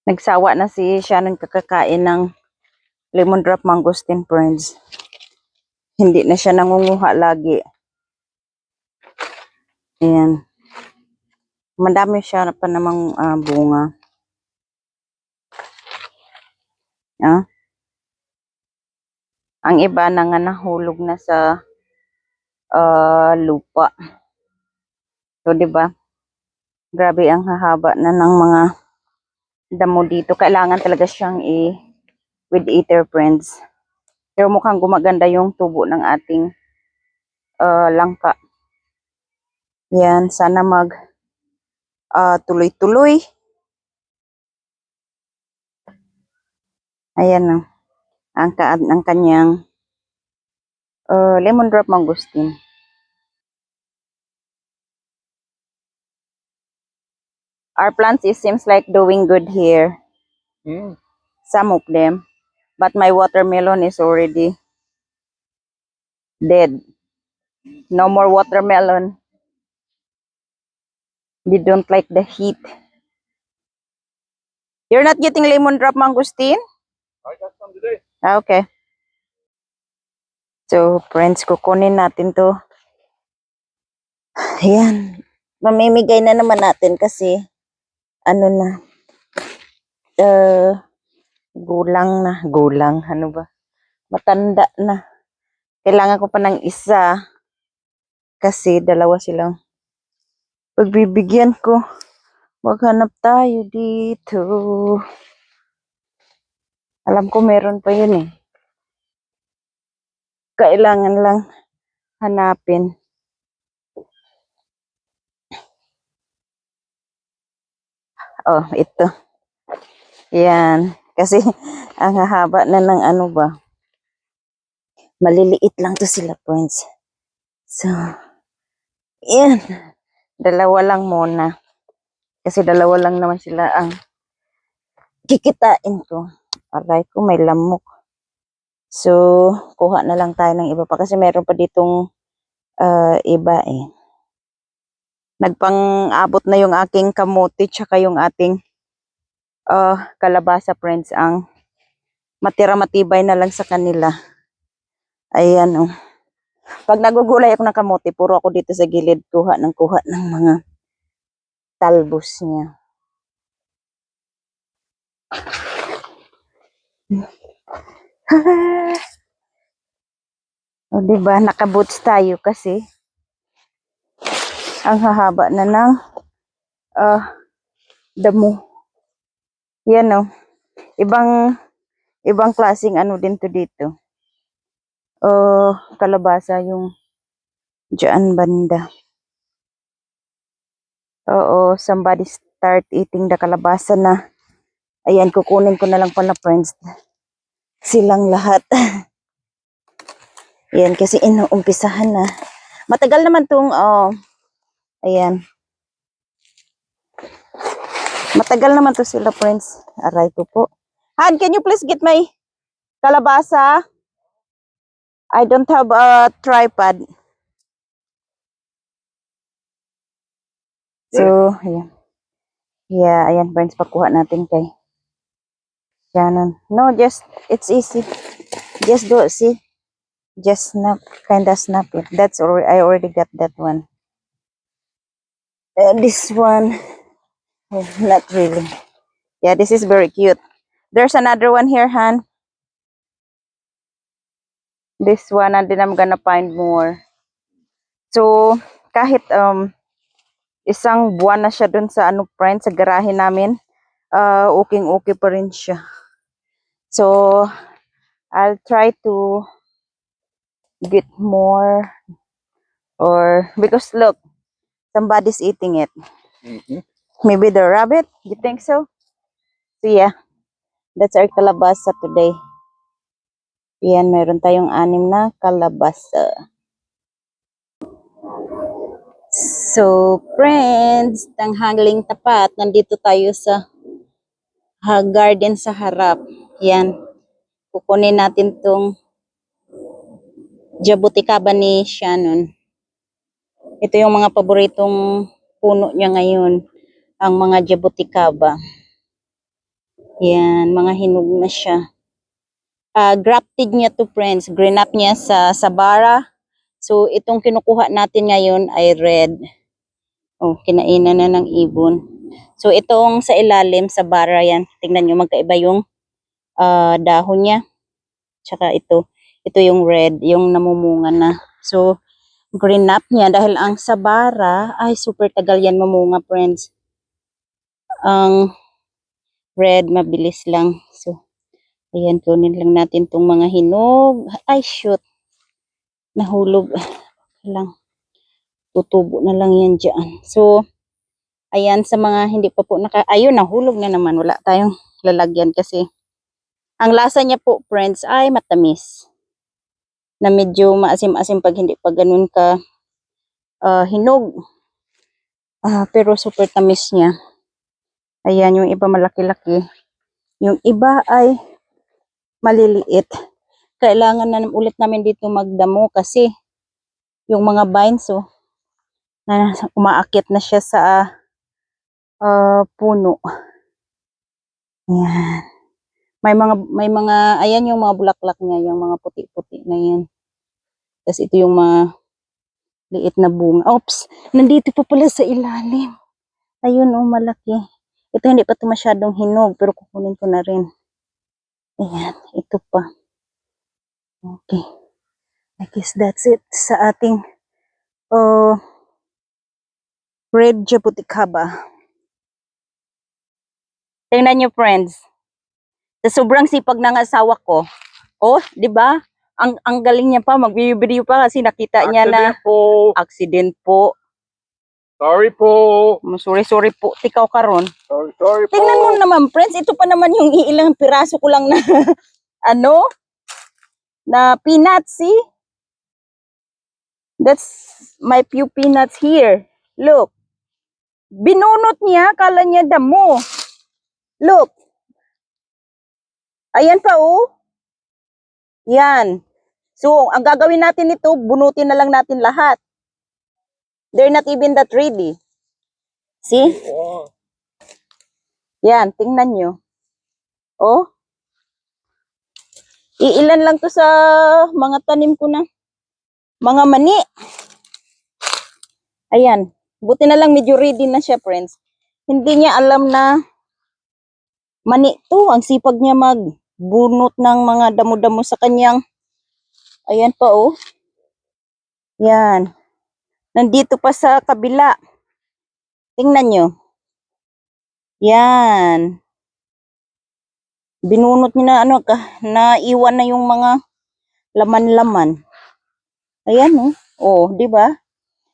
Nagsawa na si Shannon kakakain ng lemon drop mangosteen, friends. Hindi na siya nangunguha lagi. Ayan. Madami siya pa namang bunga. Ang iba na nga nahulog na sa lupa. So, diba? Grabe ang hahaba na ng mga damo dito. Kailangan talaga siyang weed eater, friends. Pero mukhang gumaganda yung tubo ng ating langka. Yan, sana tuloy-tuloy. Ayan ang kanyang lemon drop mangosteen. Our plants seems like doing good here. Some of them. But my watermelon is already dead. No more watermelon. They don't like the heat. You're not getting lemon drop mangosteen? I got some today. Okay. So, friends, kukunin natin to. Ayan. Mamimigay na naman natin kasi ano na. Gulang. Ano ba? Matanda na. Kailangan ko pa ng isa. Kasi dalawa silang pagbibigyan ko. Maghanap tayo dito. Alam ko meron pa yun eh. Kailangan lang hanapin. Oh, ito. Yan. Kasi ang hahaba na ng ano ba. Maliliit lang to sila, friends. So, yan. Dalawa lang muna. Kasi dalawa lang naman sila ang kikitain ko. Aray ko, may lamok. So, kuha na lang tayo ng iba pa. Kasi meron pa ditong iba eh. Nagpang-abot na yung aking kamote tsaka yung ating kalabasa, friends. Ang matira-matibay na lang sa kanila. Ayan oh. Pag nagugulay ako ng kamote, puro ako dito sa gilid kuha ng mga talbos niya. O diba, nakaboots tayo kasi ang hahaba na ng damo. Yan o. Ibang klaseng ano din to dito. Kalabasa yung dyan banda. Oo, somebody start eating the kalabasa na. Ayan, kukunin ko na lang pala, friends. Silang lahat. Ayan, kasi inuumpisahan na. Matagal naman tong, ayan. Matagal naman to sila, friends. Aray ko po. Han, can you please get my kalabasa? I don't have a tripod. So, ayan. Yeah, ayan, friends. Pakuha natin kay Shannon. No, it's easy. Just do it, see? Just kinda snap it. I already got that one. This one, not really. Yeah, this is very cute. There's another one here, Han. This one, and then I'm gonna find more. So, kahit isang buwan na siya dun sa friends, sa garahe namin, okay pa rin siya. So, I'll try to get more, or because look, somebody's eating it. Maybe the rabbit, you think so? So yeah, that's our kalabasa today. Yan, meron tayong 6 na kalabasa. So, friends, tanghaling tapat, nandito tayo sa garden sa harap. Yan, kukunin natin tong jabuticaba ni Shannon. Ito yung mga paboritong puno niya ngayon, ang mga jabuticaba. Yan, mga hinog na siya. Grafted niya to friends. Green up niya sa Sabara. So, itong kinukuha natin ngayon ay red. Oh, kinainan na ng ibon. So, itong sa ilalim, Sabara yan. Tingnan nyo, magkaiba yung dahon niya. Tsaka ito. Ito yung red, yung namumunga na. So, green up niya dahil ang Sabara ay super tagal yan mamunga, friends. Ang red, mabilis lang. So, ayan, kunin lang natin tong mga hinog. Ay, shoot. Nahulog. Lang. Tutubo na lang yan dyan. So, ayan, sa mga hindi pa po ayun, nahulog na naman. Wala tayong lalagyan kasi ang lasa niya po, friends, ay matamis. Na medyo maasim-asim pag hindi pa ganun ka hinog. Pero super tamis niya. Ayan, yung iba malaki-laki. Yung iba ay maliliit. Kailangan na ulit namin dito magdamo kasi yung mga vines, na umaakit na siya sa puno. Ayan. Ayan yung mga bulaklak niya, yung mga puti-puti na yan. Tapos ito yung mga liit na bunga. Oops, nandito pa pala sa ilalim. Ayun, malaki. Ito hindi pa ito masyadong hinog, pero kukunin ko na rin. Ayan, ito pa. Okay. I guess that's it sa ating red jabuticaba. Tingnan nyo, friends. Sa sobrang sipag ng asawa ko, di ba? Ang galing niya pa, mag-video pa kasi nakita niya na accident po. Sorry po. Sorry po. Tikaw karon. Sorry po. Tingnan mo naman, friends. Ito pa naman yung ilang piraso ko lang na na peanuts, see? That's my few peanuts here. Look. Binunot niya, kala niya damo. Look. Ayan pa, Yan. So, ang gagawin natin ito, bunutin na lang natin lahat. They're not even that ready. See? Yan, tingnan nyo. Iilan lang to sa mga tanim ko na mga mani. Ayan. Buti na lang medyo ready na siya, friends. Hindi niya alam na mani to. Ang sipag niya magbunot ng mga damo-damo sa kanyang. Ayan pa, Yan. Nandito pa sa kabila. Tingnan nyo. Yan. Binunot niya na naiwan na yung mga laman-laman. Ayan, di ba?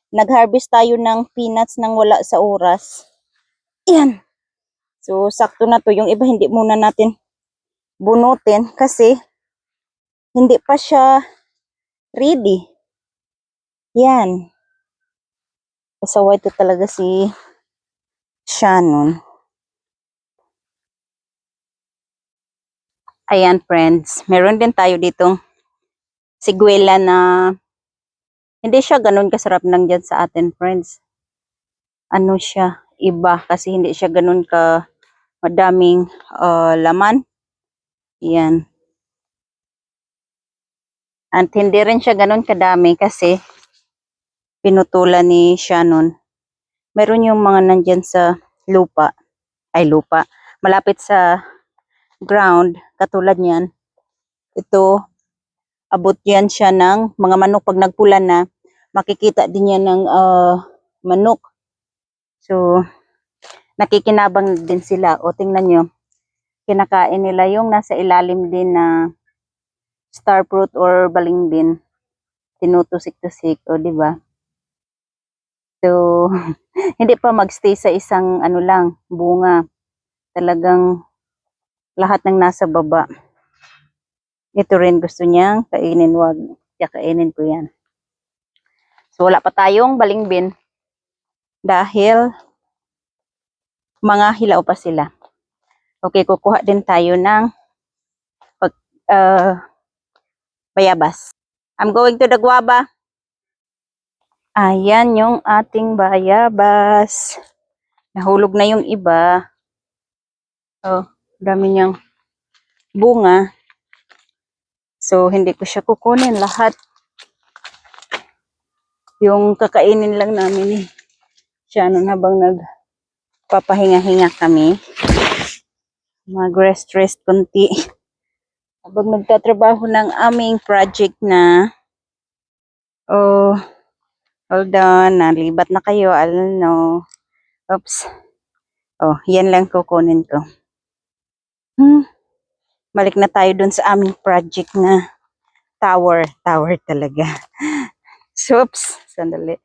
Nag-harvest tayo ng peanuts nang wala sa oras. Ayan. So, sakto na to. Yung iba hindi muna natin bunutin kasi hindi pa siya ready. Yan. Pasaway to talaga si Shannon. Ayan, friends. Meron din tayo ditong siguela na hindi siya ganun kasarap nang dyan sa atin, friends. Ano siya, iba kasi hindi siya ganun ka madaming laman. Yan. At hindi rin siya ganun kadami kasi pinutulan ni Shannon. Meron yung mga nandyan sa lupa. Malapit sa ground, katulad niyan. Ito, abot yan siya ng mga manok. Pag nagpula na, makikita din yan ng manok. So, nakikinabang din sila. Tingnan nyo, kinakain nila yung nasa ilalim din na star fruit or balimbin. Tinutusik-tusik, diba? So, hindi pa magstay sa isang lang, bunga. Talagang lahat ng nasa baba. Ito rin gusto niyang kainin, wag. Kaya kainin ko yan. So, wala pa tayong balimbin. Dahil mga hilaw pa sila. Okay, kukuha din tayo ng bayabas. I'm going to the guava. Ayan yung ating bayabas. Nahulog na yung iba. Dami niyang bunga. So, hindi ko siya kukunin lahat. Yung kakainin lang namin siya habang nagpapahinga-hinga kami. Mag-rest konti. Habang nagtatrabaho ng aming project na hold on, nalibat na kayo, I don't know. Oops. Yan lang kukunin ko. Balik na tayo dun sa aming project na tower talaga. So, oops, sandali.